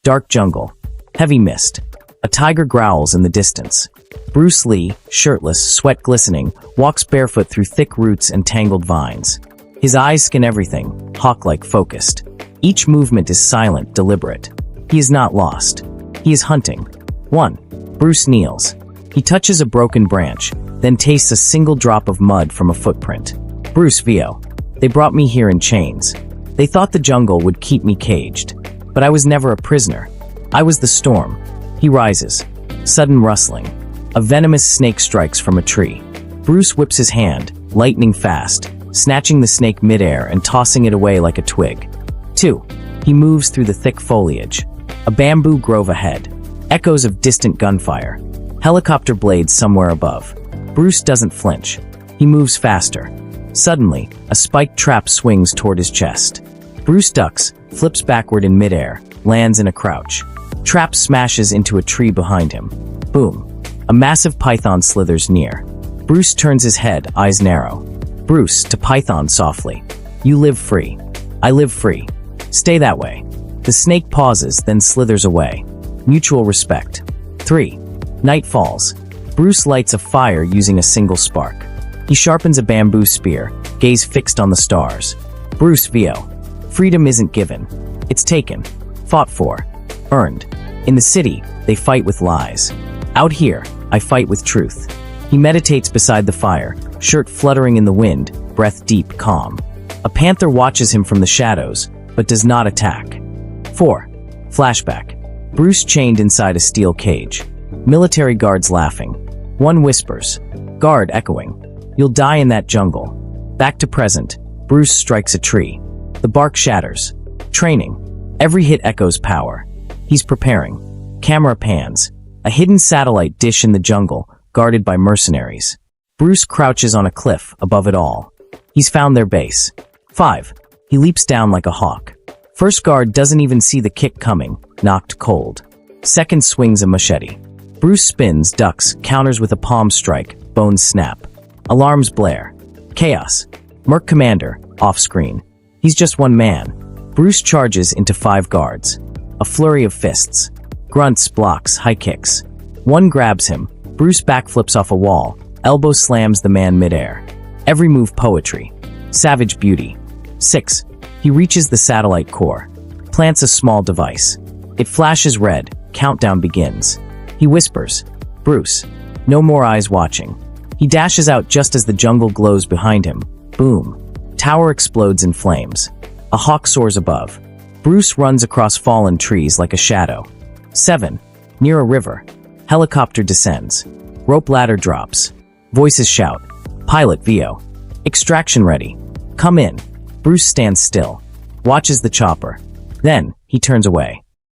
Dark jungle. Heavy mist. A tiger growls in the distance. Bruce Lee, shirtless, sweat glistening, walks barefoot through thick roots and tangled vines. His eyes scan everything, hawk-like focused. Each movement is silent, deliberate. He is not lost. He is hunting. 1. Bruce kneels. He touches a broken branch, then tastes a single drop of mud from a footprint. Bruce Vio. They brought me here in chains. They thought the jungle would keep me caged. But I was never a prisoner. I was the storm. He rises. Sudden rustling. A venomous snake strikes from a tree. Bruce whips his hand, lightning fast, snatching the snake midair and tossing it away like a twig. 2. He moves through the thick foliage. A bamboo grove ahead. Echoes of distant gunfire. Helicopter blades somewhere above. Bruce doesn't flinch. He moves faster. Suddenly, a spiked trap swings toward his chest. Bruce ducks, flips backward in midair, lands in a crouch. Trap smashes into a tree behind him. Boom. A massive python slithers near. Bruce turns his head, eyes narrow. Bruce, to python softly. You live free. I live free. Stay that way. The snake pauses, then slithers away. Mutual respect. 3. Night falls. Bruce lights a fire using a single spark. He sharpens a bamboo spear, gaze fixed on the stars. Bruce Vio. Freedom isn't given. It's taken. Fought for. Earned. In the city, they fight with lies. Out here, I fight with truth. He meditates beside the fire, shirt fluttering in the wind, breath deep, calm. A panther watches him from the shadows, but does not attack. 4. Flashback. Bruce chained inside a steel cage. Military guards laughing. One whispers. Guard echoing. You'll die in that jungle. Back to present. Bruce strikes a tree. The bark shatters. Training. Every hit echoes power. He's preparing. Camera pans. A hidden satellite dish in the jungle, guarded by mercenaries. Bruce crouches on a cliff above it all. He's found their base. 5. He leaps down like a hawk. First guard doesn't even see the kick coming, knocked cold. Second swings a machete. Bruce spins, ducks, counters with a palm strike, bones snap. Alarms blare. Chaos. Merc Commander, off-screen. He's just one man. Bruce charges into 5 guards. A flurry of fists. Grunts, blocks, high kicks. One grabs him. Bruce backflips off a wall. Elbow slams the man midair. Every move poetry. Savage beauty. 6. He reaches the satellite core. Plants a small device. It flashes red. Countdown begins. He whispers. Bruce. No more eyes watching. He dashes out just as the jungle glows behind him. Boom. Tower explodes in flames. A hawk soars above. Bruce runs across fallen trees like a shadow. 7. Near a river. Helicopter descends. Rope ladder drops. Voices shout. Pilot Vio. Extraction ready. Come in. Bruce stands still. Watches the chopper. Then, he turns away.